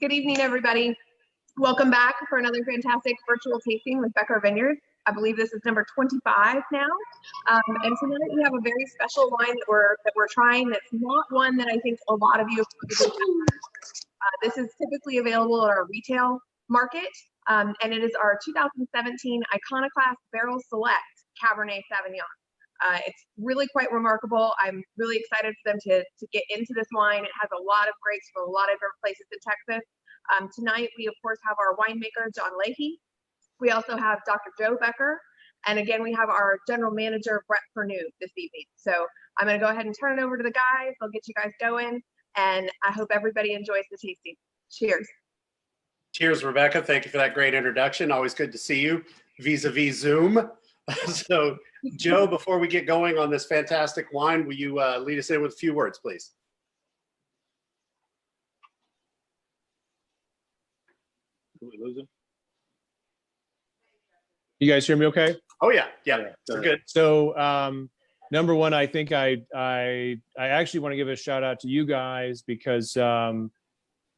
Good evening, everybody. Welcome back for another fantastic virtual tasting with Becker Vineyards. I believe this is number 25 now. And tonight we have a very special wine that we're trying. That's not one that I think a lot of you have probably had. This is typically available at our retail market, and it is our 2017 Iconoclast Barrel Select Cabernet Sauvignon. It's really quite remarkable. I'm really excited for them to get into this wine. It has a lot of grapes from a lot of different places in Texas. Tonight, we, of course, have our winemaker, John Leahy. We also have Dr. Joe Becker. And again, we have our general manager, Bret this evening. So I'm going to go ahead and turn it over to the guys. They'll get you guys going. And I hope everybody enjoys the tasting. Cheers. Cheers, Rebecca. Thank you for that great introduction. Always good to see you vis-a-vis Zoom. So, Joe, before we get going on this fantastic wine, will you lead us in with a few words, please? Did we lose him? You guys hear me okay? Oh, yeah. Yeah, we're good. So, number one, I think I actually want to give a shout out to you guys because being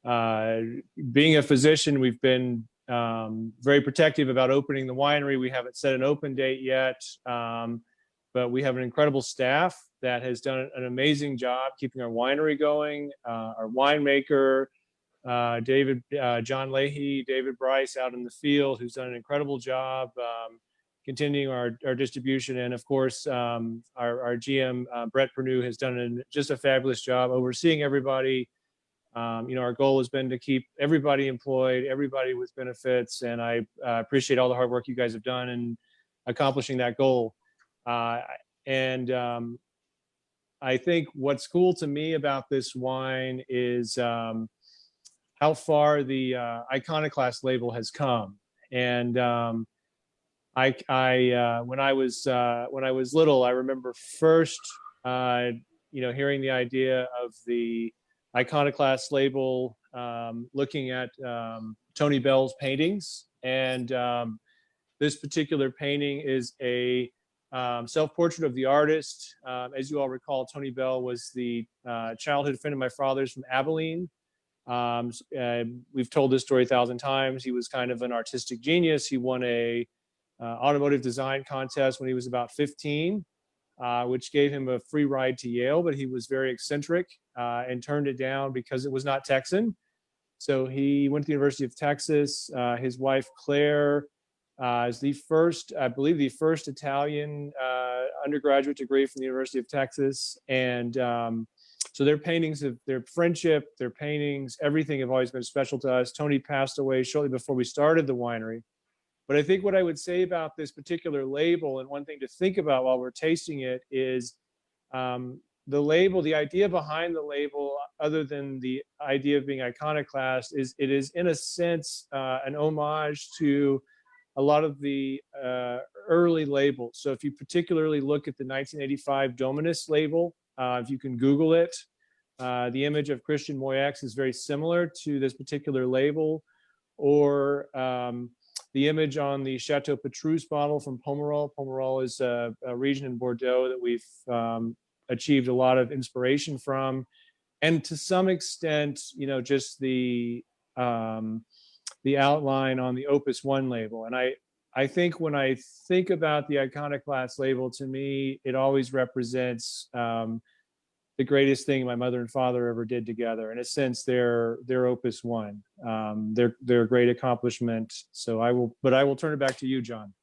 a physician, we've been very protective about opening the winery. We haven't set an open date yet, but we have an incredible staff that has done an amazing job keeping our winery going. Our winemaker, John Leahy, David Bryce out in the field, who's done an incredible job continuing our distribution. And of course, our GM, Bret has done just a fabulous job overseeing everybody. Our goal has been to keep everybody employed, everybody with benefits, and I appreciate all the hard work you guys have done in accomplishing that goal. And I think what's cool to me about this wine is how far the Iconoclast label has come. And when I was little, I remember first, hearing the idea of the Iconoclast label, looking at Tony Bell's paintings. And this particular painting is a self-portrait of the artist. As you all recall, Tony Bell was the childhood friend of my father's from Abilene. We've told this story 1,000 times. He was kind of an artistic genius. He won a automotive design contest when he was about 15. Which gave him a free ride to Yale, but he was very eccentric and turned it down because it was not Texan. So he went to the University of Texas. His wife, Claire, is the first Italian undergraduate degree from the University of Texas. And so their paintings, their friendship, their paintings, everything have always been special to us. Tony passed away shortly before we started the winery. But I think what I would say about this particular label, and one thing to think about while we're tasting it, is the label, the idea behind the label, other than the idea of being iconoclast, is it is in a sense an homage to a lot of the early labels. So if you particularly look at the 1985 Dominus label, if you can Google it, the image of Christian Moyax is very similar to this particular label, or the image on the Chateau Petrus bottle from Pomerol. Pomerol is a region in Bordeaux that we've achieved a lot of inspiration from. And to some extent, just the outline on the Opus One label. And I think when I think about the Iconoclast label, to me, it always represents the greatest thing my mother and father ever did together. In a sense, they're Opus One. They're a great accomplishment. So I will turn it back to you, John.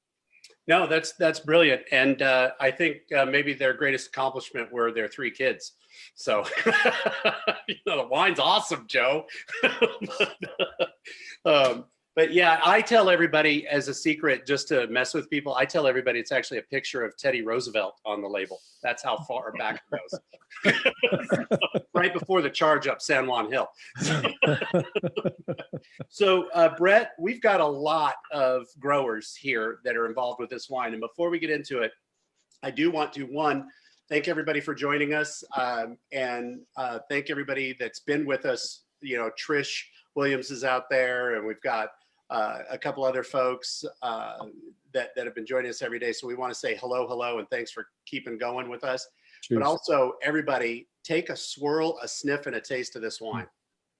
No, that's brilliant. And I think maybe their greatest accomplishment were their 3 kids. So, the wine's awesome, Joe. But yeah, I tell everybody as a secret, just to mess with people, I tell everybody it's actually a picture of Teddy Roosevelt on the label. That's how far back it goes. Right before the charge up San Juan Hill. So, Bret, we've got a lot of growers here that are involved with this wine. And before we get into it, I do want to, one, thank everybody for joining us, and thank everybody that's been with us. Trish Williams is out there, and we've got a couple other folks that have been joining us every day. So we want to say hello, and thanks for keeping going with us. Cheers. But also, everybody, take a swirl, a sniff, and a taste of this wine.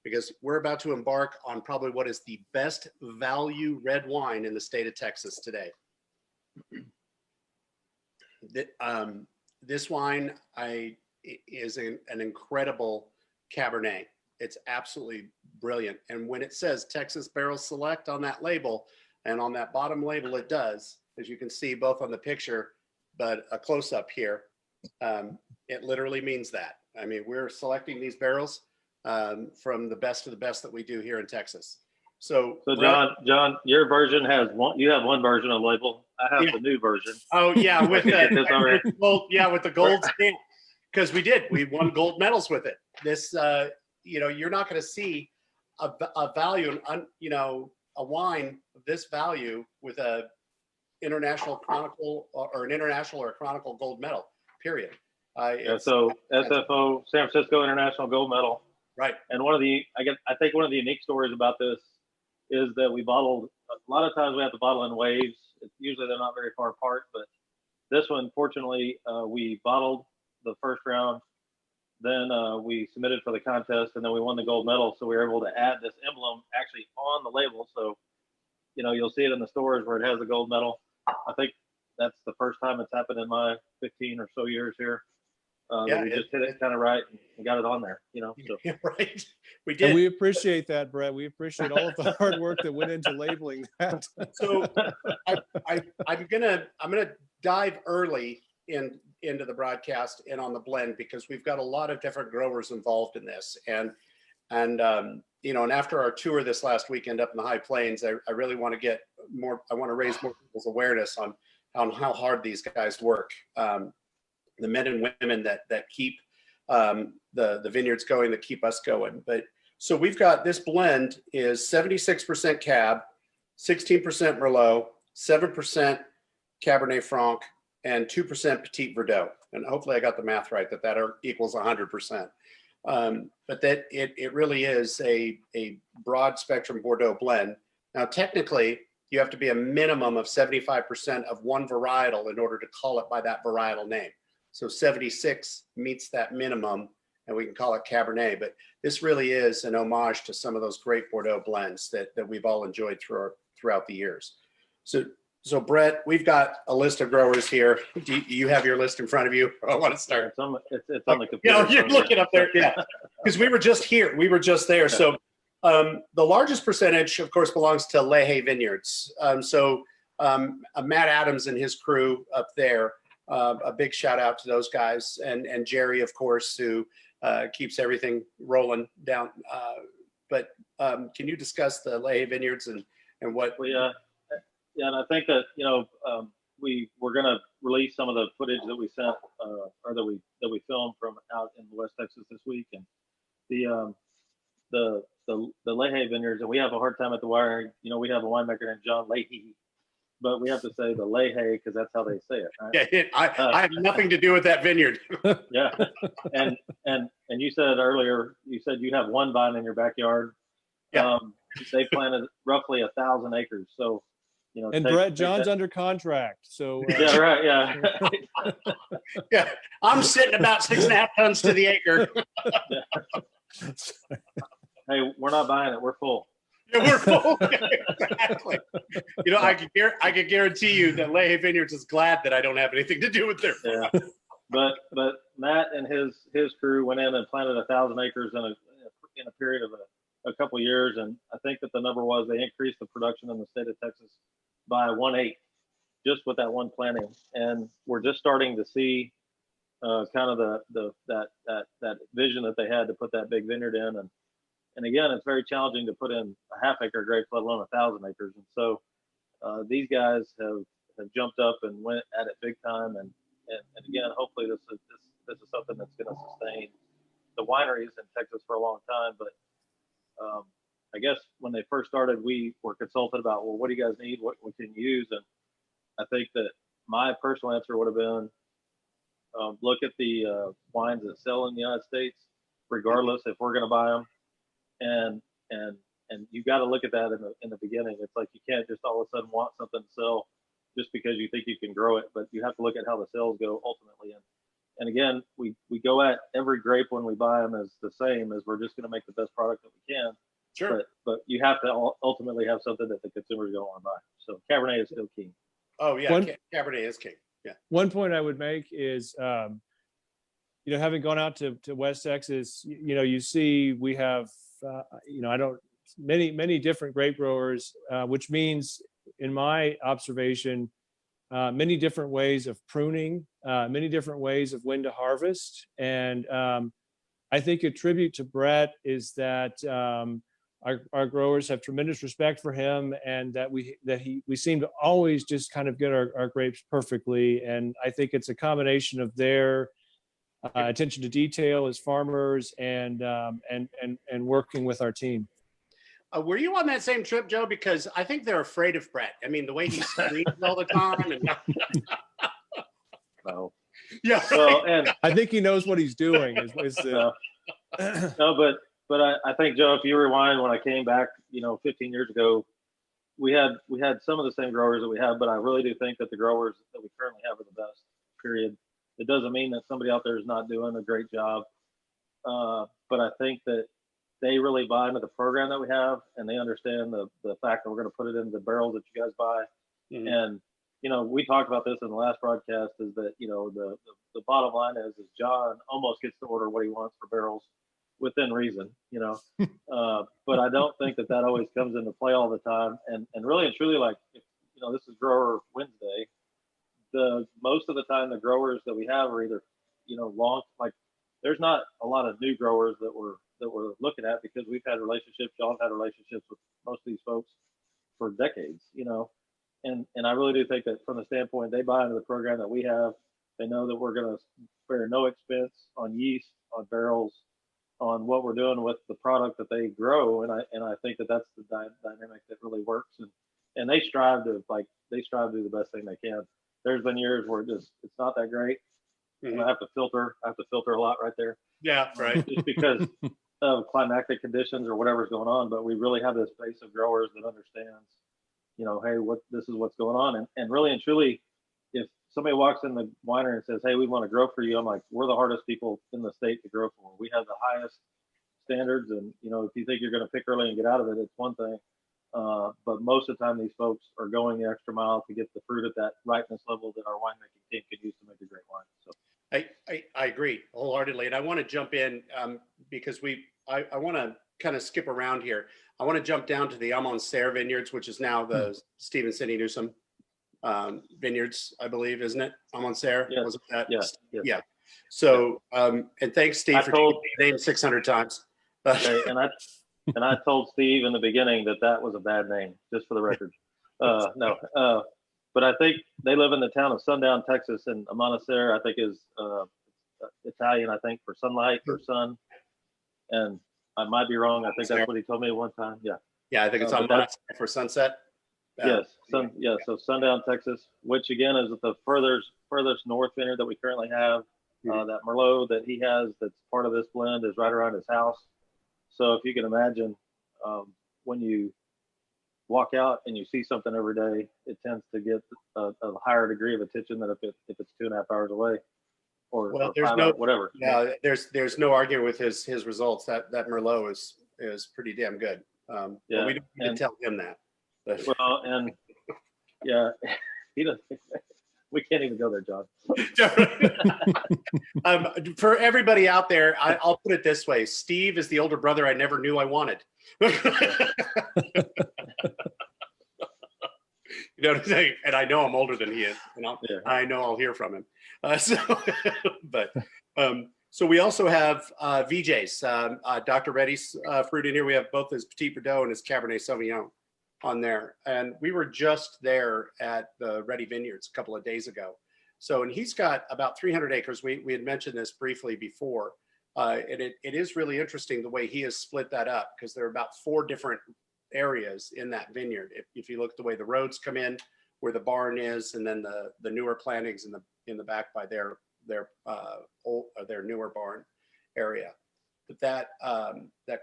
because we're about to embark on probably what is the best value red wine in the state of Texas today. This wine is an incredible Cabernet. It's absolutely brilliant. And when it says Texas Barrel Select on that label, and on that bottom label it does, as you can see both on the picture, but a close up here, it literally means that. I mean, we're selecting these barrels from the best of the best that we do here in Texas. So John, your version has one. You have one version of the label. I have the new version. Oh yeah, with the gold, with the gold stamp, because we won gold medals with it. This, you're not going to see a value, a wine of this value with a international chronicle or an international or a chronicle gold medal. Period. So SFO, San Francisco International Gold Medal. Right. And I think one of the unique stories about this is that we bottled, a lot of times we have to bottle in waves. Usually they're not very far apart, but this one, fortunately, we bottled the first round, then we submitted for the contest, and then we won the gold medal. So we were able to add this emblem actually on the label. So, you'll see it in the stores where it has a gold medal. I think that's the first time it's happened in my 15 or so years here. We just hit it kind of right and got it on there, So. Right. We did. And we appreciate that, Bret. We appreciate all of the hard work that went into labeling that. So I'm gonna dive early into the broadcast and on the blend, because we've got a lot of different growers involved in this. And after our tour this last weekend up in the High Plains, I really want to get more, I want to raise more people's awareness on how hard these guys work. The men and women that keep the vineyards going, that keep us going. But so we've got, this blend is 76% Cab, 16% Merlot, 7% Cabernet Franc, and 2% Petit Verdot. And hopefully I got the math right, that equals 100%. But that it really is a broad spectrum Bordeaux blend. Now, technically, you have to be a minimum of 75% of one varietal in order to call it by that varietal name. So 76 meets that minimum, and we can call it Cabernet. But this really is an homage to some of those great Bordeaux blends that we've all enjoyed throughout the years. So Bret, we've got a list of growers here. Do you have your list in front of you? I want to start. It's on the computer. You're looking up there, yeah. Because we were just here. We were just there. So the largest percentage, of course, belongs to Lehe Vineyards. Matt Adams and his crew up there. A big shout out to those guys, and Jerry, of course, who keeps everything rolling down. But can you discuss the Lehe Vineyards and what? Yeah, and I think that we were going to release some of the footage that we sent or that we filmed from out in West Texas this week, and the Lehe Vineyards, and we have a hard time at the wire. We have a winemaker named John Leahy, but we have to say the Lehe because that's how they say it. Right? Yeah, I have nothing to do with that vineyard. Yeah, and you said earlier, you said you have one vine in your backyard. Yeah. They planted roughly 1,000 acres, so. And Bret, John's under contract, so. Yeah, right. Yeah. Yeah, I'm sitting about 6.5 tons to the acre. Hey, we're not buying it. We're full. Yeah, we're full. Exactly. I could guarantee you that Lehe Vineyards is glad that I don't have anything to do with their farm. Yeah. But Matt and his crew went in and planted 1,000 acres in a period of a couple of years, and I think that the number was they increased the production in the state of Texas by 1/8 just with that one planting. And we're just starting to see kind of that vision that they had to put that big vineyard in. And again, it's very challenging to put in a half-acre grape, let alone 1,000 acres. And so these guys have jumped up and went at it big time. And again, hopefully this is something that's going to sustain the wineries in Texas for a long time. But I guess when they first started, we were consulted about, well, what do you guys need? What can you use? And I think that my personal answer would have been, look at the wines that sell in the United States, regardless if we're going to buy them. And you got to look at that in the beginning. It's like you can't just all of a sudden want something to sell just because you think you can grow it, but you have to look at how the sales go ultimately. And again, we go at every grape when we buy them as the same, as we're just going to make the best product that we can. Sure. But you have to ultimately have something that the consumers don't want to buy. So Cabernet is still key. Oh yeah, Cabernet is king. Yeah. One point I would make is, having gone out to West Texas, you see we have, many different grape growers, which means, in my observation, many different ways of pruning, many different ways of when to harvest. And I think a tribute to Bret is that our growers have tremendous respect for him, and that we seem to always just kind of get our grapes perfectly. And I think it's a combination of their attention to detail as farmers and working with our team. Were you on that same trip, Joe? Because I think they're afraid of Bret. I mean, the way he screams all the time. And... No. Yeah. Right. Well, and I think he knows what he's doing. No, but I think, Joe, if you rewind when I came back, 15 years ago, we had some of the same growers that we have, but I really do think that the growers that we currently have are the best. Period. It doesn't mean that somebody out there is not doing a great job, but I think that they really buy into the program that we have, and they understand the fact that we're going to put it into the barrels that you guys buy. Mm-hmm. And we talked about this in the last broadcast, is that the bottom line is John almost gets to order what he wants for barrels within reason, but I don't think that always comes into play all the time. And really and truly, like, this is Grower Wednesday. Most of the time, the growers that we have are either, long, like, there's not a lot of new growers that we're looking at, because we've had relationships. Y'all have had relationships with most of these folks for decades, and I really do think that from the standpoint, they buy into the program that we have. They know that we're going to spare no expense on yeast, on barrels, on what we're doing with the product that they grow. And I think that that's the dynamic that really works. And they strive to do the best thing they can. There's been years where it's not that great. Mm-hmm. I have to filter a lot right there. Yeah, right. Just because of climatic conditions or whatever's going on. But we really have this base of growers that understands, hey, this is what's going on. And really and truly, if somebody walks in the winery and says, hey, we want to grow for you, I'm like, we're the hardest people in the state to grow for. We have the highest standards. And, if you think you're going to pick early and get out of it, it's one thing. But most of the time, these folks are going the extra mile to get the fruit at that ripeness level that our winemaking team could use to make a great wine. So I agree wholeheartedly. And I want to jump in because I want to kind of skip around here. I want to jump down to the Iconoclast vineyards, which is now the Stephen Sidney Newsom vineyards, I believe, isn't it? Iconoclast? Yes. Was it that? Yes. Yeah. So, and thanks, Steve, for taking the name 600 times. Okay, and I told Steve in the beginning that was a bad name, just for the record. But I think they live in the town of Sundown, Texas, and Iconoclast, I think, is Italian, I think, for sunlight or sun. And I might be wrong. I think that's what he told me at one time. Yeah. Yeah, I think it's on for sunset. Yes. So Sundown, Texas, which again is the furthest north vineyard that we currently have. Mm-hmm. That Merlot that he has that's part of this blend is right around his house. So if you can imagine, when you walk out and you see something every day, it tends to get a higher degree of attention than if it's 2.5 hours away, or there's 5 hours, whatever. Yeah, there's no arguing with his results. That Merlot is pretty damn good. But we don't need to tell him that. Well, and yeah, he doesn't. We can't even go there, John. For everybody out there, I'll put it this way: Steve is the older brother I never knew I wanted. You know what I'm saying? And I know I'm older than he is, and I know I'll hear from him. So we also have VJ's, Dr. Reddy's fruit in here. We have both his Petit Verdot and his Cabernet Sauvignon on there. And we were just there at the Reddy Vineyards a couple of days ago. So, and he's got about 300 acres. We had mentioned this briefly before. And it is really interesting the way he has split that up, because there are about 4 different areas in that vineyard. If you look at the way the roads come in, where the barn is, and then the newer plantings in the back by their newer barn area. But that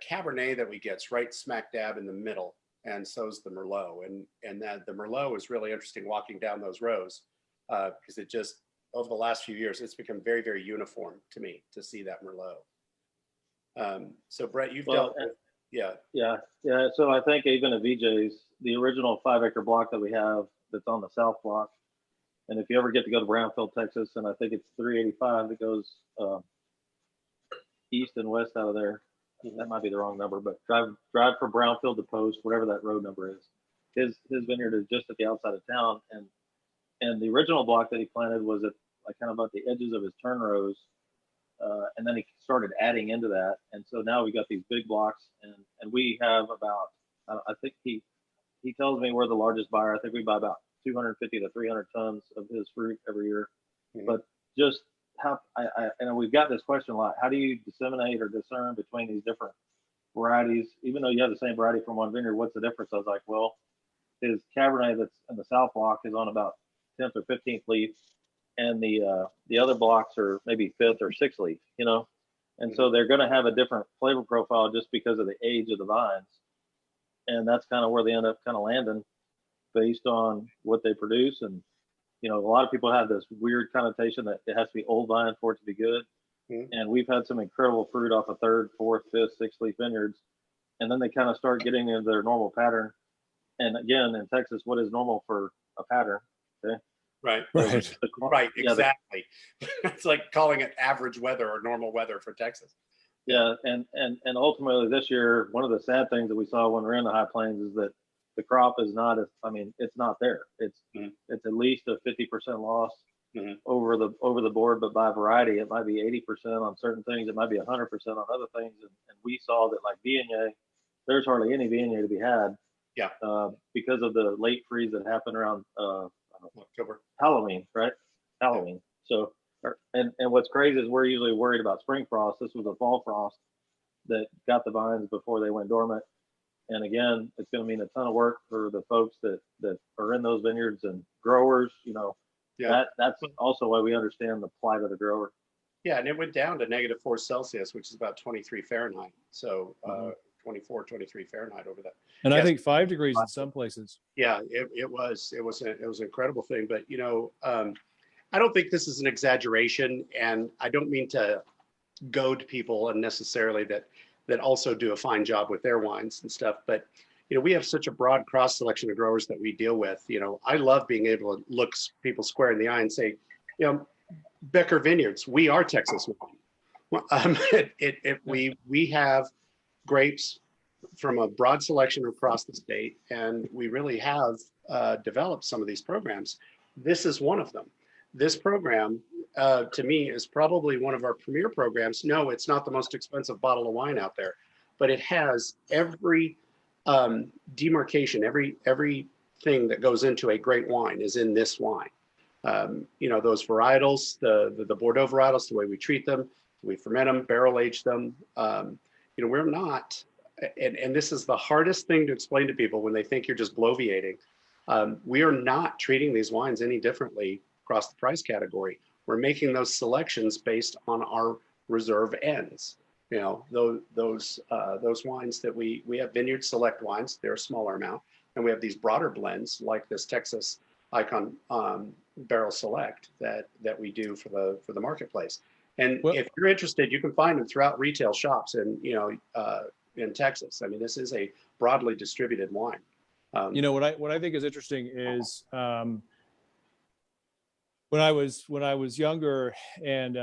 Cabernet that we get's right smack dab in the middle, and so's the Merlot, and that the Merlot is really interesting walking down those rows, because over the last few years, it's become very, very uniform to me to see that Merlot. So Brett, you've dealt with, yeah. So I think even at VJ's, the original 5-acre block that we have that's on the south block, and if you ever get to go to Brownfield, Texas, and I think it's 385 that goes east and west out of there. That might be the wrong number, but drive from Brownfield to Post, whatever that road number is. His vineyard is just at the outside of town, and the original block that he planted was at like kind of about the edges of his turn rows, and then he started adding into that, and so now we got these big blocks, and we have about I think he tells me we're the largest buyer. I think we buy about 250 to 300 tons of his fruit every year, but just how and we've got this question a lot. How do you disseminate or discern between these different varieties? Even though you have the same variety from one vineyard, what's the difference? I was like, well, his Cabernet that's in the south block is on about 10th or 15th leaf, and the other blocks are maybe 5th or 6th leaf, you know, and so they're going to have a different flavor profile just because of the age of the vines, and that's kind of where they end up kind of landing based on what they produce. And you know, a lot of people have this weird connotation that it has to be old vine for it to be good. And we've had some incredible fruit off of 3rd, 4th, 5th, 6th leaf vineyards. And then they kind of start getting into their normal pattern. And again, in Texas, what is normal for a pattern? Okay. Right. Yeah, Exactly. It's like calling it average weather or normal weather for Texas. Yeah. And ultimately this year, one of the sad things that we saw when we were in the high plains is that the crop is not it's not there. It's at least a 50% loss over the board, but by variety, it might be 80% on certain things. It might be 100% on other things. And we saw that like Viognier, there's hardly any Viognier to be had. Yeah. Because of the late freeze that happened around October. Halloween, right? Halloween. So, and what's crazy is we're usually worried about spring frost. This was a fall frost that got the vines before they went dormant. And again, it's going to mean a ton of work for the folks that are in those vineyards and growers. You know, that's also why we understand the plight of the grower. Yeah, and it went down to -4°C, which is about 23 Fahrenheit. So 24, 23 Fahrenheit over that. And I think 5 degrees in some places. Yeah, it was an incredible thing. But you know, I don't think this is an exaggeration, and I don't mean to goad people unnecessarily that also do a fine job with their wines and stuff. But, you know, we have such a broad cross selection of growers that we deal with. You know, I love being able to look people square in the eye and say, you know, Becker Vineyards, we are Texas wine. We have grapes from a broad selection across the state, and we really have developed some of these programs. This is one of them. This program, to me, is probably one of our premier programs. No, it's not the most expensive bottle of wine out there, but it has every demarcation, everything that goes into a great wine is in this wine. You know, those varietals, the Bordeaux varietals, the way we treat them, we ferment them, barrel age them. You know, we're not, and this is the hardest thing to explain to people when they think you're just bloviating. We are not treating these wines any differently across the price category. We're making those selections based on our reserve ends. You know, those wines that we have vineyard select wines, they're a smaller amount, and we have these broader blends like this Texas Icon Barrel Select that we do for the marketplace. And if you're interested, you can find them throughout retail shops in Texas. I mean, this is a broadly distributed wine. You know, what I think is interesting is when I was younger and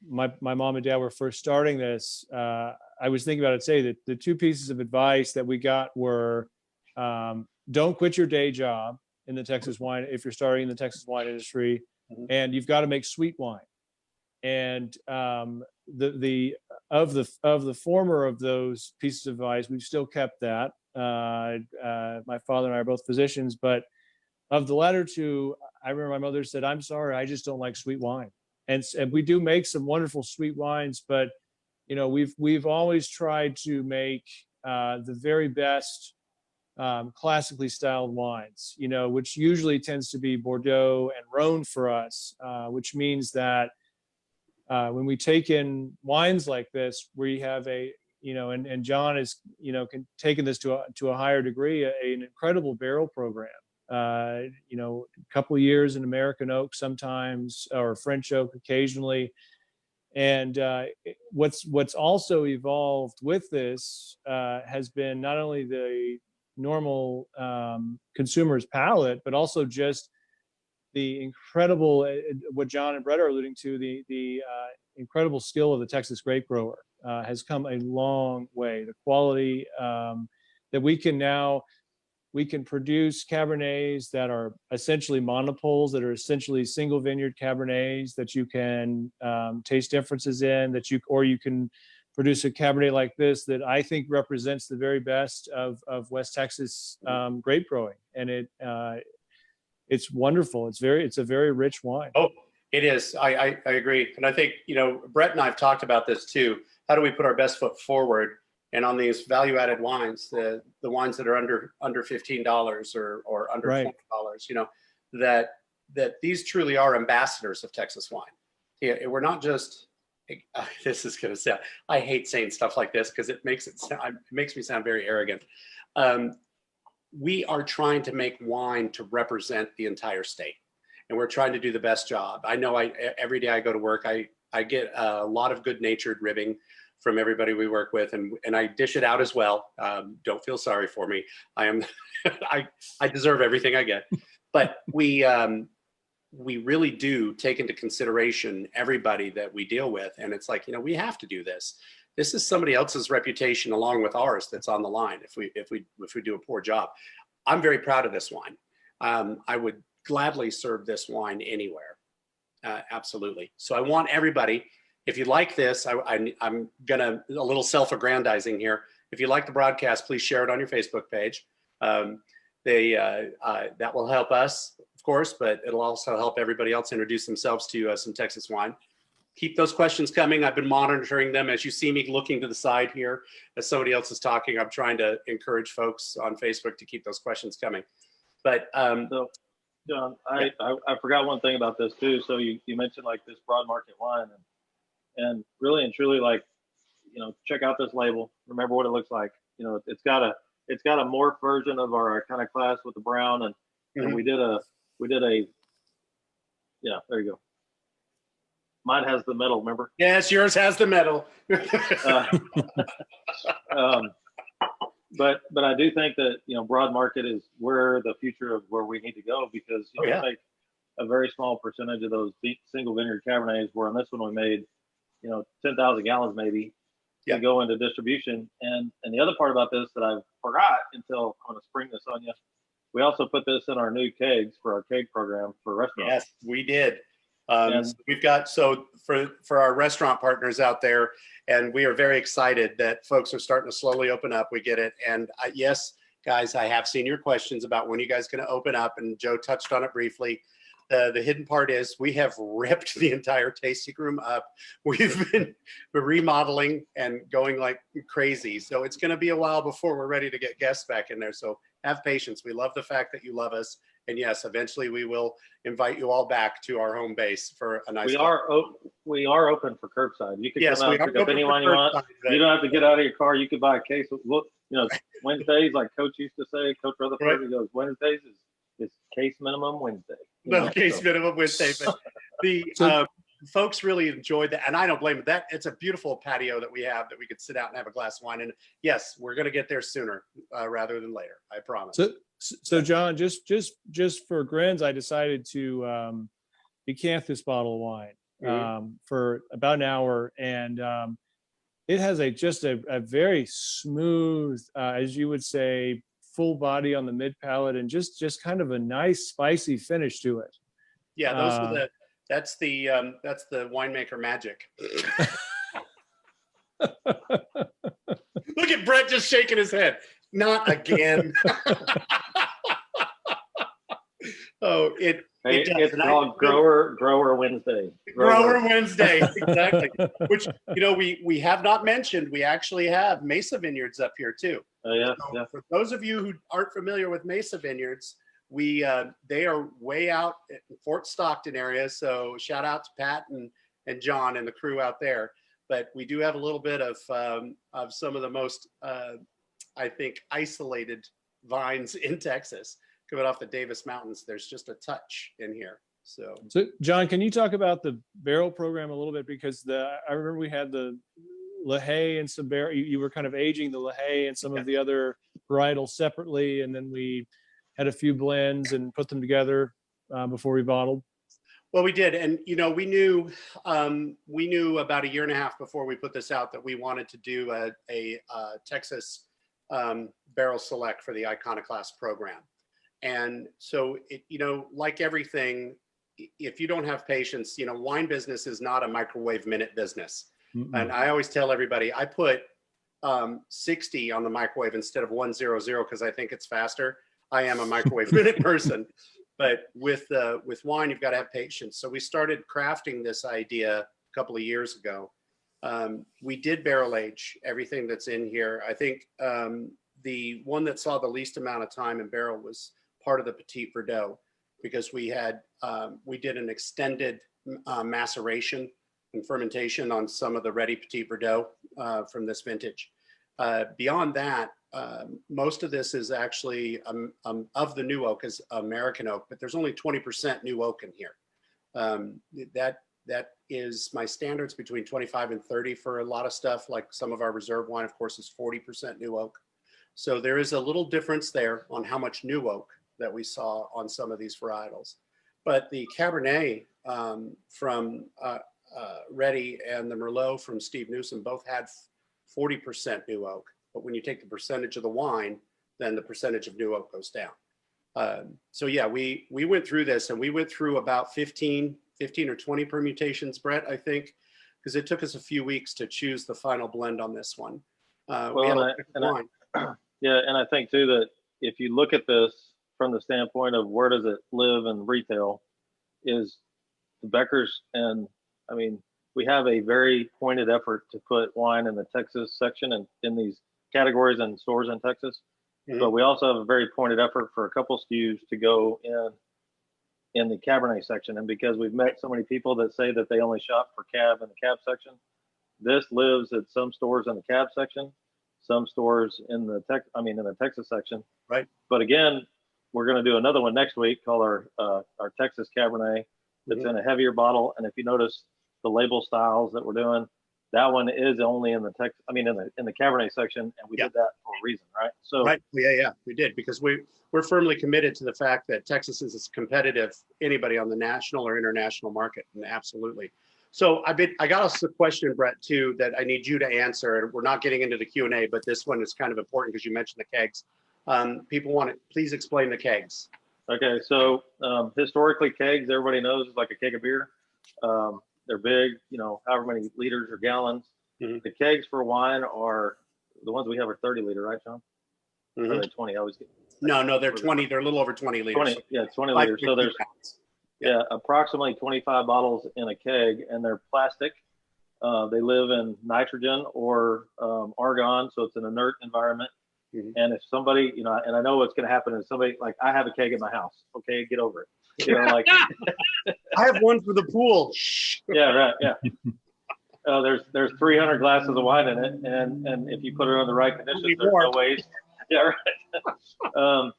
my mom and dad were first starting this, I was thinking about it today that the 2 pieces of advice that we got were don't quit your day job in the Texas wine if you're starting in the Texas wine industry, and you've got to make sweet wine. And the former of those pieces of advice, we've still kept that. My father and I are both physicians, but of the latter 2, I remember my mother said, "I'm sorry, I just don't like sweet wine." And we do make some wonderful sweet wines, but you know, we've always tried to make the very best classically styled wines, you know, which usually tends to be Bordeaux and Rhone for us, which means that when we take in wines like this, we have and John is, you know, taken this to a higher degree, an incredible barrel program. a couple years in American oak sometimes, or French oak occasionally. And what's also evolved with this has been not only the normal consumer's palate, but also just the incredible, what John and Bret are alluding to, the incredible skill of the Texas grape grower has come a long way. The quality that we can produce Cabernets that are essentially monopoles, that are essentially single vineyard Cabernets that you can taste differences in, or you can produce a Cabernet like this that I think represents the very best of West Texas grape growing. And it's wonderful. It's a very rich wine. Oh, it is. I agree. And I think, Bret and I have talked about this too. How do we put our best foot forward? And on these value-added wines, the wines that are under $15 or under Right. $20, that these truly are ambassadors of Texas wine. Yeah, we're not just. This is going to sound. I hate saying stuff like this because it makes me sound very arrogant. We are trying to make wine to represent the entire state, and we're trying to do the best job. I know every day I go to work, I get a lot of good-natured ribbing from everybody we work with, and I dish it out as well. Don't feel sorry for me. I deserve everything I get, but we really do take into consideration everybody that we deal with, and it's like, we have to do this. This is somebody else's reputation along with ours that's on the line if we do a poor job. I'm very proud of this wine. I would gladly serve this wine anywhere. Absolutely. So I want everybody, if you like this, I'm gonna a little self-aggrandizing here. If you like the broadcast, please share it on your Facebook page. That will help us, of course, but it'll also help everybody else introduce themselves to some Texas wine. Keep those questions coming. I've been monitoring them. As you see me looking to the side here, as somebody else is talking, I'm trying to encourage folks on Facebook to keep those questions coming. But So, John, I forgot one thing about this too. So you mentioned like this broad market wine, and really and truly, like, check out this label. Remember what it looks like. It's got a morph version of our Iconoclast with the brown, and we did a yeah, there you go. Mine has the metal, remember? yes, yours has the metal. But I do think that broad market is where the future of where we need to go, because we make a very small percentage of those single vineyard Cabernets. Where on this one we made 10,000 gallons maybe to go into distribution. And the other part about this that I forgot until I'm going to spring this on you, we also put this in our new kegs for our keg program for restaurants. Yes, we did. So we've got, for our restaurant partners out there, and we are very excited that folks are starting to slowly open up. We get it. And yes, guys, I have seen your questions about when you guys going to open up, and Joe touched on it briefly. The hidden part is we have ripped the entire tasting room up. We've been remodeling and going like crazy. So it's going to be a while before we're ready to get guests back in there. So have patience. We love the fact that you love us. And yes, eventually we will invite you all back to our home base for a nice. We are open for curbside. You can come out and pick up any wine you want. Right? You don't have to get out of your car. You could buy a case. Look, Wednesdays, like Coach used to say, Coach Rutherford, he goes, Wednesdays is case minimum Wednesday. Minimum Wednesday. But the folks really enjoyed that, and I don't blame it. It's a beautiful patio that we have that we could sit out and have a glass of wine. And yes, we're going to get there sooner rather than later. I promise. So John, just for grins, I decided to decant this bottle of wine for about an hour, and it has just a very smooth, as you would say, full body on the mid palate, and just kind of a nice spicy finish to it. Yeah, that's the winemaker magic. Look at Bret just shaking his head. Not again. It's called Grower Wednesday. Grower Wednesday, exactly. Which we have not mentioned. We actually have Mesa Vineyards up here too. Yeah. For those of you who aren't familiar with Mesa Vineyards, they are way out in Fort Stockton area. So shout out to Pat and John and the crew out there. But we do have a little bit of some of the most I think isolated vines in Texas, coming off the Davis Mountains. There's just a touch in here. So John, can you talk about the barrel program a little bit? Because I remember we had the LaHaye and some barrel. You were kind of aging the LaHaye and some of the other varietals separately, and then we had a few blends and put them together before we bottled. Well, we did, and you know, we knew about a year and a half before we put this out that we wanted to do a Texas barrel select for the Iconoclast program, and so you know, like everything, if you don't have patience, you know, wine business is not a microwave minute business. Mm-mm. And I always tell everybody, I put 60 on the microwave instead of 100 because I think it's faster. I am a microwave minute person. But with wine, you've got to have patience. So we started crafting this idea a couple of years ago. We did barrel age everything that's in here. I think the one that saw the least amount of time in barrel was part of the Petit Verdot, because we did an extended maceration and fermentation on some of the ready Petit Verdot from this vintage. Beyond that, most of this is actually of the new oak is American oak, but there's only 20% new oak in here. That is my standards between 25 and 30 for a lot of stuff. Like some of our reserve wine, of course, is 40% new oak. So there is a little difference there on how much new oak that we saw on some of these varietals. But the Cabernet from Reddy and the Merlot from Steve Newsom both had 40% new oak. But when you take the percentage of the wine, then the percentage of new oak goes down. So yeah, we went through this, and we went through about 15 or 20 permutations, Bret, I think, because it took us a few weeks to choose the final blend on this one. Yeah, and I think too that if you look at this from the standpoint of where does it live in retail, is the Beckers, and I mean, we have a very pointed effort to put wine in the Texas section and in these categories and stores in Texas. Mm-hmm. But we also have a very pointed effort for a couple SKUs to go in the Cabernet section. And because we've met so many people that say that they only shop for Cab in the Cab section, this lives at some stores in the Cab section, some stores in the Texas section. Right. But again, we're going to do another one next week called our Texas Cabernet that's mm-hmm. in a heavier bottle. And if you notice the label styles that we're doing, that one is only in the in the Cabernet section, and we did that for a reason, right? So right, yeah, we did, because we're firmly committed to the fact that Texas is as competitive anybody on the national or international market, and absolutely. So I got us a question, Bret, too, that I need you to answer, and we're not getting into the Q&A, but this one is kind of important because you mentioned the kegs. People want to please explain the kegs. Okay, so historically, kegs, everybody knows, is like a keg of beer. They're big, you know, however many liters or gallons. Mm-hmm. The kegs for wine are, the ones we have are 30 liter, right, John? Mm-hmm. Or are they 20? I always get. No, they're 20. They're a little over 20 liters. 20 liters. So there's approximately 25 bottles in a keg, and they're plastic. They live in nitrogen or argon, so it's an inert environment. Mm-hmm. And if somebody, you know, and I know what's going to happen is somebody, like, I have a keg in my house. Okay, get over it. You know, like I have one for the pool. Yeah, right. Yeah. There's 300 glasses of wine in it, and if you put it on the right conditions, there's no waste. Yeah, right.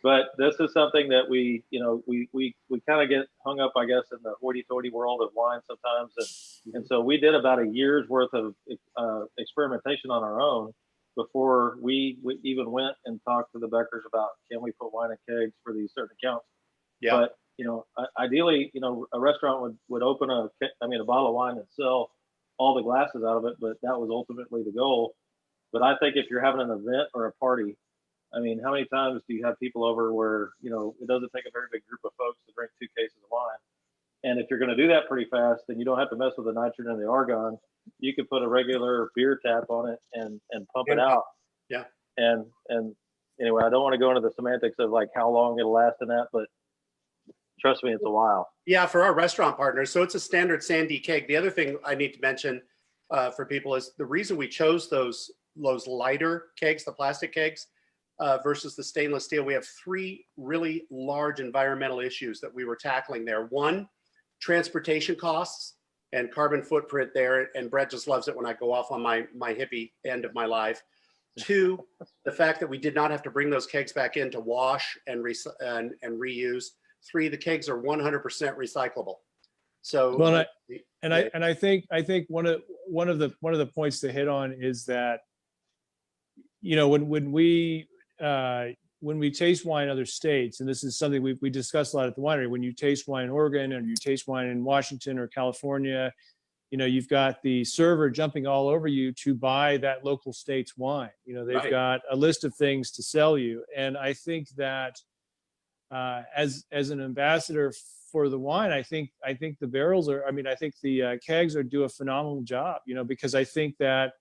But this is something that we kind of get hung up, I guess, in the hoity-toity world of wine sometimes, and so we did about a year's worth of experimentation on our own before we even went and talked to the Beckers about, can we put wine in kegs for these certain accounts. Yeah. But, you know, ideally, you know, a restaurant would open a bottle of wine and sell all the glasses out of it, but that was ultimately the goal. But I think if you're having an event or a party, I mean, how many times do you have people over where, you know, it doesn't take a very big group of folks to drink 2 cases of wine? And if you're going to do that pretty fast, then you don't have to mess with the nitrogen and the argon. You could put a regular beer tap on it and pump it out. Yeah. And anyway, I don't want to go into the semantics of like how long it'll last in that, but trust me, it's a while. Yeah, for our restaurant partners. So it's a standard Sandy keg. The other thing I need to mention for people is the reason we chose those lighter kegs, the plastic kegs, versus the stainless steel. We have 3 really large environmental issues that we were tackling there. One, transportation costs and carbon footprint there. And Bret just loves it when I go off on my hippie end of my life. Two, the fact that we did not have to bring those kegs back in to wash and reuse. Three, the kegs are 100% recyclable. So, Well, I think one of the points to hit on is that, when we taste wine in other states, and this is something we discuss a lot at the winery, when you taste wine in Oregon and you taste wine in Washington or California, you've got the server jumping all over you to buy that local state's wine. They've got a list of things to sell you. And I think that as an ambassador for the wine, I think the barrels I think the kegs do a phenomenal job, because I think that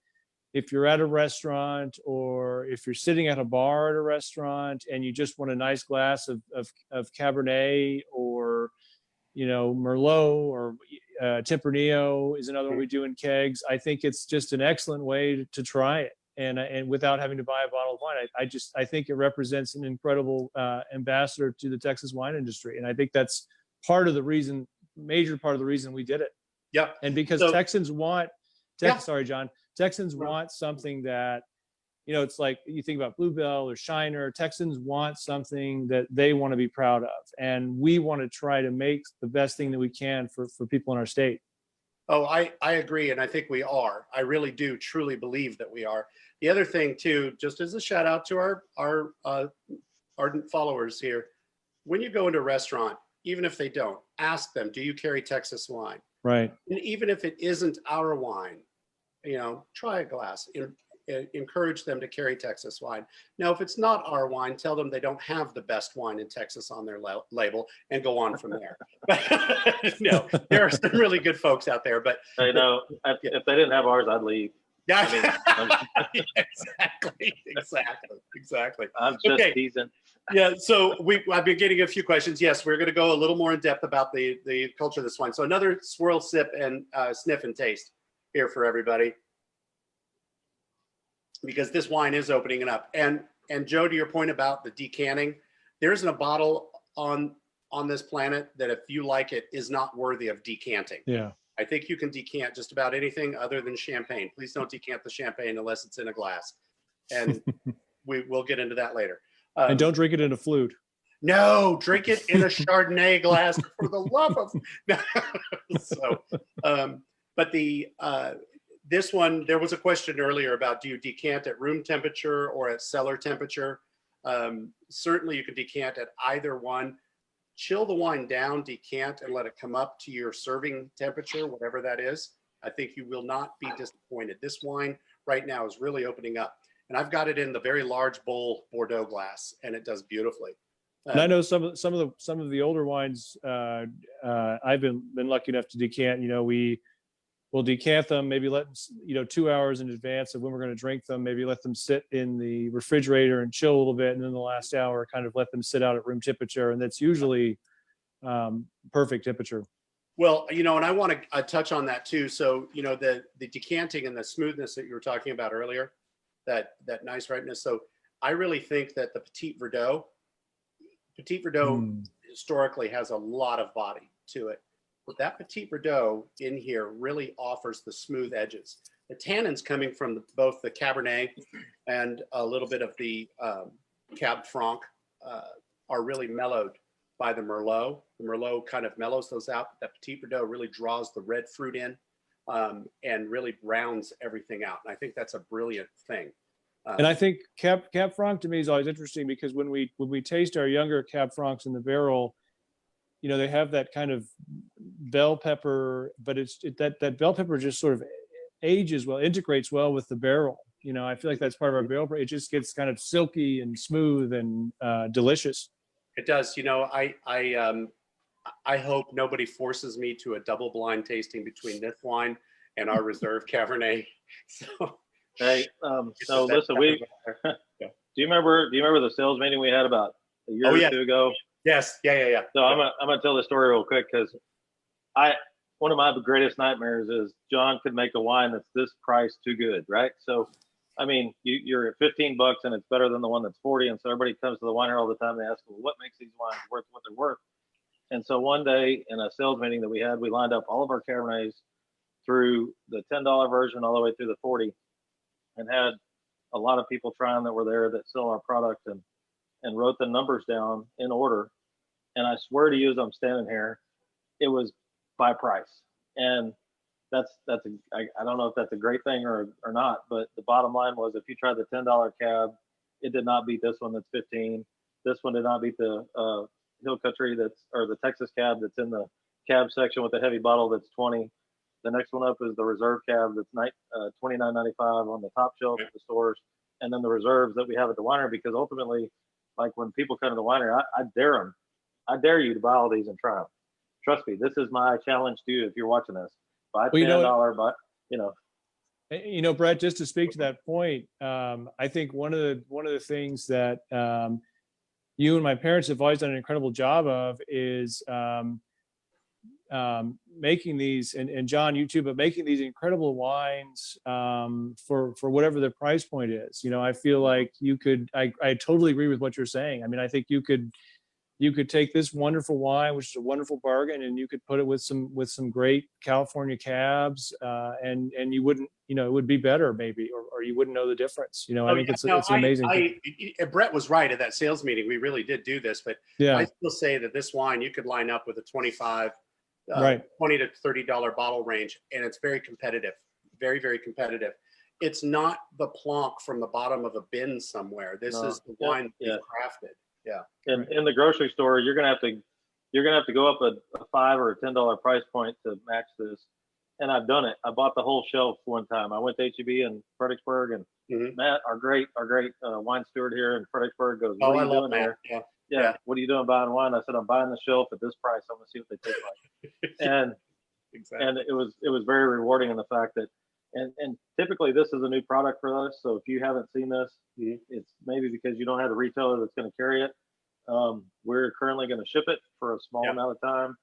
if you're at a restaurant or if you're sitting at a bar at a restaurant and you just want a nice glass of Cabernet or, Merlot or Tempranillo is another one we do in kegs. I think it's just an excellent way to try it. And without having to buy a bottle of wine, I think it represents an incredible ambassador to the Texas wine industry. And I think that's major part of the reason we did it. Yeah. And because Texans want, sorry, John, Texans want something that, it's like you think about Bluebell or Shiner. Texans want something that they want to be proud of. And we want to try to make the best thing that we can for people in our state. Oh, I agree. And I think we are. I really do truly believe that we are. The other thing too, just as a shout out to our ardent followers here, when you go into a restaurant, even if they don't, ask them, do you carry Texas wine? Right. And even if it isn't our wine, try a glass. Encourage them to carry Texas wine. Now, if it's not our wine, tell them they don't have the best wine in Texas on their label and go on from there. No, there are some really good folks out there, but if they didn't have ours, I'd leave. Yeah, exactly. I'm just teasing. Yeah, so I've been getting a few questions. Yes, we're going to go a little more in depth about the culture of this wine. So another swirl, sip, and sniff and taste here for everybody, because this wine is opening it up. And Joe, to your point about the decanting, there isn't a bottle on this planet that if you like it is not worthy of decanting. Yeah. I think you can decant just about anything other than champagne. Please don't decant the champagne unless it's in a glass. And we'll get into that later. And don't drink it in a flute. No, drink it in a Chardonnay glass for the love of. So, but this one, there was a question earlier about, do you decant at room temperature or at cellar temperature? Certainly you can decant at either one. Chill the wine down, decant, and let it come up to your serving temperature, whatever that is. I think you will not be disappointed. This wine right now is really opening up. And I've got it in the very large bowl Bordeaux glass, and it does beautifully. And I know some of the older wines I've been lucky enough to decant. We'll decant them, maybe let 2 hours in advance of when we're going to drink them, maybe let them sit in the refrigerator and chill a little bit. And then the last hour, kind of let them sit out at room temperature. And that's usually perfect temperature. Well, and I want to touch on that too. So, the decanting and the smoothness that you were talking about earlier, that nice ripeness. So I really think that the Petit Verdot historically has a lot of body to it. But that Petit Verdot in here really offers the smooth edges. The tannins coming from both the Cabernet and a little bit of the Cab Franc are really mellowed by the Merlot. The Merlot kind of mellows those out. That Petit Verdot really draws the red fruit in and really rounds everything out. And I think that's a brilliant thing. And I think Cab Franc to me is always interesting, because when we taste our younger Cab Francs in the barrel, they have that kind of bell pepper, but that bell pepper just sort of ages well, integrates well with the barrel. I feel like that's part of our barrel. It just gets kind of silky and smooth and delicious. It does. I hope nobody forces me to a double blind tasting between this wine and our reserve Cabernet. So, hey, so listen, do you remember the sales meeting we had about a year or two ago? Yes. Yeah. So I'm gonna tell the story real quick, because one of my greatest nightmares is John could make a wine that's this price too good, right? So, I mean, you're at $15 and it's better than the one that's 40, and so everybody comes to the winery all the time. They ask, well, what makes these wines worth what they're worth? And so one day in a sales meeting that we had, we lined up all of our Cabernets through the $10 version all the way through the 40, and had a lot of people trying that were there that sell our product and wrote the numbers down in order. And I swear to you, as I'm standing here, it was by price. And I don't know if that's a great thing or not, but the bottom line was, if you tried the $10 cab, it did not beat this one that's 15. This one did not beat the Hill Country or the Texas cab that's in the cab section with the heavy bottle that's 20. The next one up is the reserve cab that's $29.95 on the top shelf at the stores, and then the reserves that we have at the winery. Because ultimately, like when people come to the winery, I dare them. I dare you to buy all these and try them. Trust me, this is my challenge to you if you're watching this. Buy $10, but Bret, just to speak to that point, I think one of the things that you and my parents have always done an incredible job of is making these, and John, you too, but making these incredible wines for whatever the price point is. I feel like I totally agree with what you're saying. I mean, I think you could take this wonderful wine, which is a wonderful bargain, and you could put it with some great California cabs, and you wouldn't, it would be better maybe, or you wouldn't know the difference. I think it's an amazing thing. Bret was right at that sales meeting. We really did do this, but yeah. I still say that this wine you could line up with a $25, right, $20 to $30 bottle range, and it's very competitive, very, very competitive. It's not the plonk from the bottom of a bin somewhere. This is the wine we've crafted. Yeah. In the grocery store, you're gonna have to go up a $5 or a $10 price point to match this. And I've done it. I bought the whole shelf one time. I went to HEB in Fredericksburg, and Matt, our great wine steward here in Fredericksburg, goes, "What are you doing there?" Yeah. What are you doing buying wine? I said, "I'm buying the shelf at this price. I'm gonna see what they taste like." And exactly. And it was very rewarding in the fact that, and typically this is a new product for us. So if you haven't seen this, it's maybe because you don't have a retailer that's going to carry it. We're currently going to ship it for a small amount of time.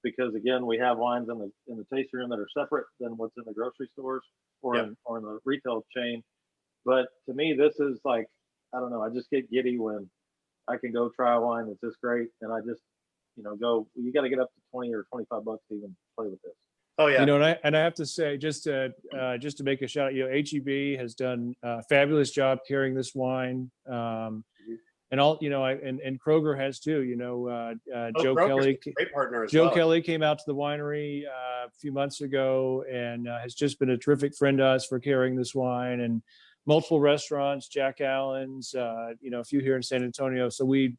Because again, we have wines in the tasting room that are separate than what's in the grocery stores or in the retail chain. But to me, this is like, I don't know, I just get giddy when I can go try a wine that's this great, and I just, go. You got to get up to $20 or $25 to even play with this. Oh yeah. And I have to say, just to make a shout out, HEB has done a fabulous job carrying this wine. And all, and Kroger has too. Joe Kelly, great partner as Joe Kelly came out to the winery a few months ago and has just been a terrific friend to us for carrying this wine, and multiple restaurants, Jack Allen's, a few here in San Antonio. So we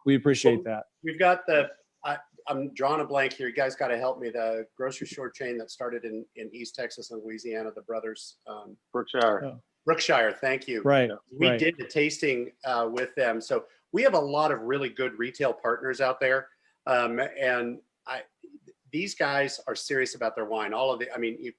appreciate that. We've got I'm drawing a blank here. You guys got to help me. The grocery store chain that started in East Texas and Louisiana, the brothers. Brookshire. Oh. Brookshire, thank you. Right. We did the tasting with them. So we have a lot of really good retail partners out there. And these guys are serious about their wine. All of the,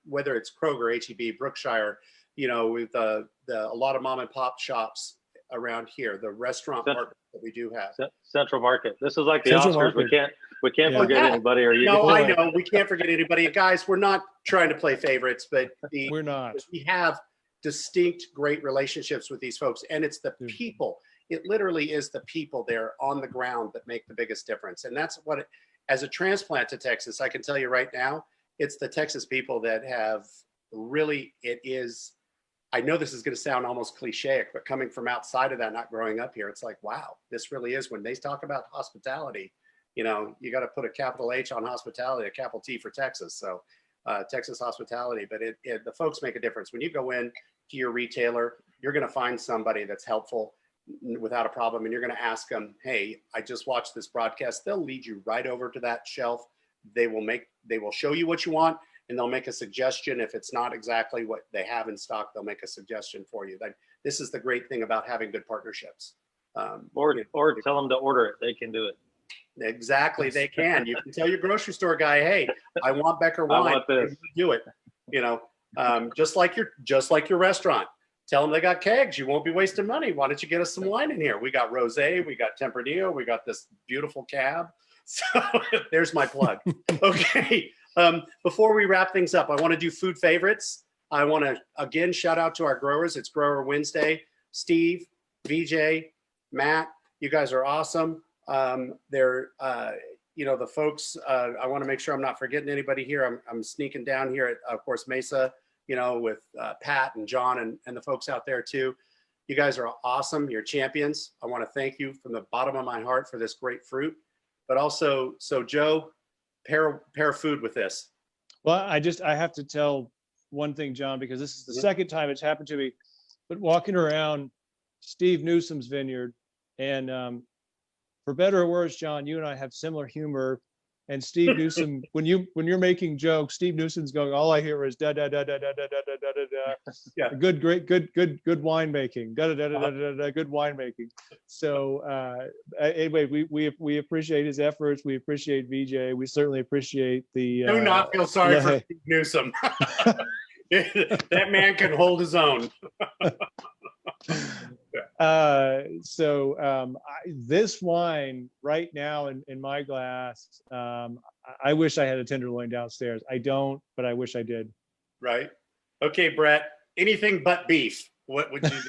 whether it's Kroger, HEB, Brookshire, with a lot of mom and pop shops around here, the restaurant partners that we do have. Central Market. This is like the Central Oscars. Market. We can't forget anybody. Or you I know we can't forget anybody. Guys, we're not trying to play favorites, but we're not. We have distinct great relationships with these folks, and it's the people. It literally is the people there on the ground that make the biggest difference. And that's what as a transplant to Texas, I can tell you right now, it's the Texas people that have really, I know this is going to sound almost cliche, but coming from outside of that, not growing up here, it's like, wow, this really is, when they talk about hospitality, you got to put a capital H on hospitality, a capital T for Texas. So Texas hospitality, but the folks make a difference. When you go in to your retailer, you're going to find somebody that's helpful without a problem, and you're going to ask them, "Hey, I just watched this broadcast." They'll lead you right over to that shelf. They will show you what you want, and they'll make a suggestion. If it's not exactly what they have in stock, they'll make a suggestion for you. This is the great thing about having good partnerships. Or tell them to order it. They can do it. Exactly, they can. You can tell your grocery store guy, "Hey, I want Becker wine." I want this. Do it. Just like your restaurant. Tell them they got kegs. You won't be wasting money. Why don't you get us some wine in here? We got rosé, we got Tempranillo, we got this beautiful cab. So there's my plug. Okay. Before we wrap things up, I want to do food favorites. I want to again shout out to our growers. It's Grower Wednesday. Steve, VJ, Matt, you guys are awesome. They're the folks. I want to make sure I'm not forgetting anybody here. I'm sneaking down here at, of course, Mesa you know, with Pat and John and the folks out there too. You guys are awesome. You're champions. I want to thank you from the bottom of my heart for this great fruit, but also, so Joe, pair food with this. Well, I have to tell one thing, John, because this is the second time it's happened to me, but walking around Steve Newsom's vineyard, and for better or worse, John, you and I have similar humor. And Steve Newsom, when you're making jokes, Steve Newsom's going, all I hear is da da da da da da da da da da. Yeah. Good winemaking. Da da da da da da. Good winemaking. So anyway, we appreciate his efforts. We appreciate VJ. We certainly appreciate the. Do not feel sorry for Steve Newsom. That man can hold his own. This wine right now in my glass, I wish I had a tenderloin downstairs. I don't, but I wish I did. Right. Okay, Bret, anything but beef. What would you do?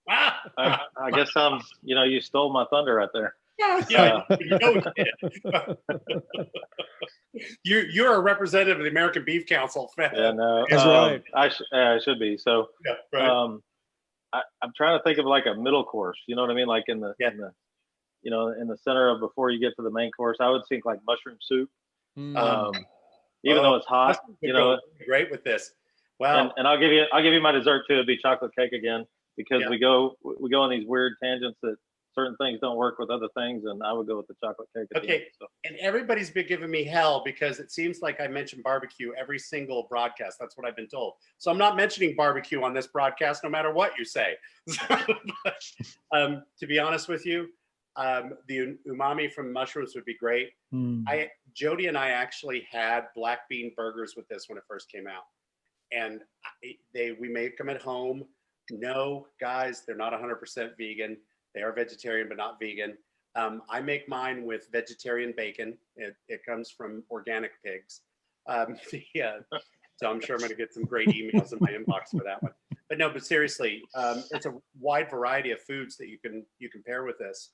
I guess you stole my thunder right there. Yeah, you know you're a representative of the American Beef Council. Yeah, no, that's right. I should be. So, yeah, right. I'm trying to think of like a middle course. You know what I mean? Like in the in the center of before you get to the main course, I would think like mushroom soup. Even though it's hot, great with this. Wow. And I'll give you my dessert too. It'd be chocolate cake again, because we go on these weird tangents that certain things don't work with other things, and I would go with the chocolate cake. Okay. So. And everybody's been giving me hell because it seems like I mention barbecue every single broadcast. That's what I've been told. So I'm not mentioning barbecue on this broadcast, no matter what you say. To be honest with you, the umami from mushrooms would be great. Jody and I actually had black bean burgers with this when it first came out, and we make them at home. No, guys, they're not 100% vegan. They are vegetarian, but not vegan. I make mine with vegetarian bacon. It comes from organic pigs. So I'm sure I'm going to get some great emails in my inbox for that one. But seriously, it's a wide variety of foods that you can pair with this.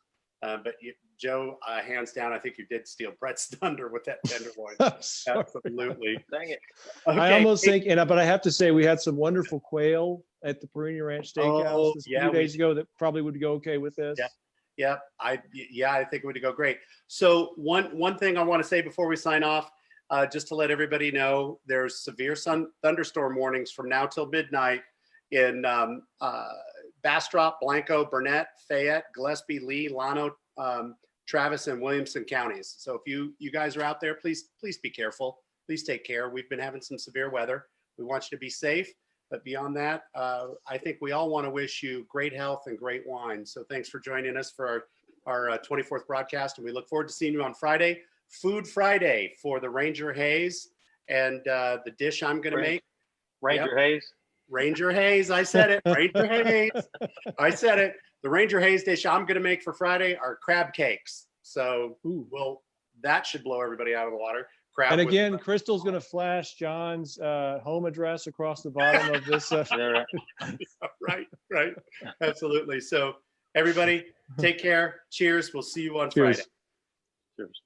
Joe, hands down, I think you did steal Bret's thunder with that tenderloin. Absolutely. Dang it. Okay. I almost think, but I have to say, we had some wonderful quail at the Perini Ranch Steakhouse a few days ago that probably would go okay with this. Yeah. I think it would go great. So one thing I want to say before we sign off, just to let everybody know, there's severe thunderstorm warnings from now till midnight in Bastrop, Blanco, Burnett, Fayette, Gillespie, Lee, Llano, Travis, and Williamson counties. So if you guys are out there, please be careful. Please take care. We've been having some severe weather. We want you to be safe. But beyond that, I think we all want to wish you great health and great wine. So thanks for joining us for our 24th broadcast. And we look forward to seeing you on Friday, Food Friday, for the Ranger Haze and the dish I'm going to make. Ranger Haze. Ranger Haze. I said it. Ranger Haze. I said it. The Ranger Haze dish I'm going to make for Friday are crab cakes. So that should blow everybody out of the water. And again, Crystal's going to flash John's home address across the bottom of this. Right. Absolutely. So everybody, take care. Cheers. We'll see you on Friday. Cheers.